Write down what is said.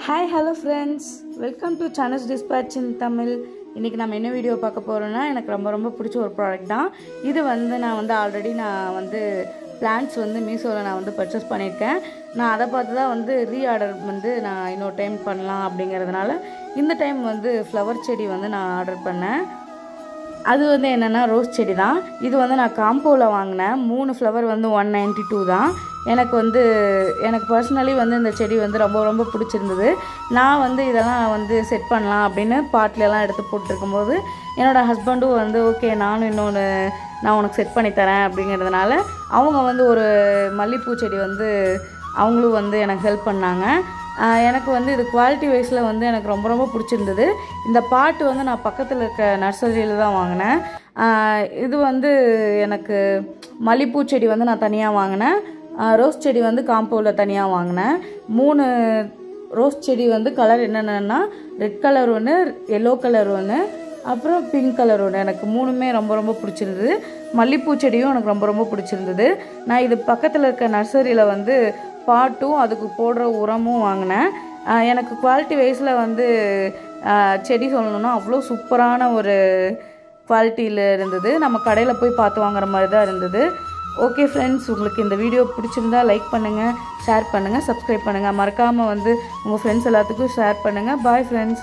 Hi, hello friends. Welcome to Chana's Dispatch in Tamil. இன்னைக்கு நம்ம என்ன வீடியோ பார்க்க போறோம்னா எனக்கு ரொம்ப பிடிச்ச ஒரு ப்ராடக்ட் தான். இது நான் ஆல்ரெடி பிளான்ட்ஸ் மீஷோல நான் பர்ச்சேஸ் பண்ணிருக்கேன். நான் அத பார்த்து தான் ரீஆர்டர் நான் இன்னொரு டைம் பண்ணலாம் அப்படிங்கிறதுனால இந்த டைம் ஃப்ளவர் செடி நான் ஆர்டர் பண்ணேன். அது என்னன்னா ரோஸ் செடி தான். இது நான் காம்போல வாங்கினேன். 3 ஃப்ளவர் 192 தான். எனக்கு பர்சனலி இந்த செடி ரொம்ப பிடிச்சிருந்தது. நான் இதெல்லாம் செட் பண்ணலாம் அப்படின்னு பாட்லலாம் எடுத்து போட்டுருக்கும்போது என்னோடய ஹஸ்பண்டும் ஓகே நானும் நான் உனக்கு செட் பண்ணி தரேன் அப்படிங்கிறதுனால அவங்க ஒரு மல்லிகைப்பூ செடி அவங்களும் எனக்கு ஹெல்ப் பண்ணாங்க. எனக்கு இது குவாலிட்டி வைஸில் எனக்கு ரொம்ப பிடிச்சிருந்தது. இந்த பாட்டு நான் பக்கத்தில் இருக்க நர்சரியில் தான் வாங்கினேன். இது எனக்கு மல்லிகைப்பூ செடி நான் தனியாக வாங்கினேன். ரோஸ் செடி காம்போவில் தனியாக வாங்கினேன். 3 ரோஸ் செடி கலர் என்னென்னா ரெட் கலர் ஒன்று, எல்லோ கலர் ஒன்று, அப்புறம் பிங்க் கலர் ஒன்று. எனக்கு 3மே ரொம்ப பிடிச்சிருந்தது. மல்லிகைப்பூ செடியும் எனக்கு ரொம்ப பிடிச்சிருந்தது. நான் இது பக்கத்தில் இருக்க நர்சரியில் பாட்டும் அதுக்கு போடுற உரமும் வாங்கினேன். எனக்கு குவாலிட்டி வைஸில் செடி சொல்லணுன்னா அவ்வளோ சூப்பரான ஒரு குவாலிட்டியில் இருந்தது. நம்ம கடையில் போய் பார்த்து வாங்குற மாதிரி தான் இருந்தது. ஓகே ஃப்ரெண்ட்ஸ், உங்களுக்கு இந்த வீடியோ பிடிச்சிருந்தா லைக் பண்ணுங்கள், ஷேர் பண்ணுங்கள், சப்ஸ்கிரைப் பண்ணுங்கள். மறக்காமல் உங்கள் ஃப்ரெண்ட்ஸ் எல்லாத்துக்கும் ஷேர் பண்ணுங்கள். Bye friends.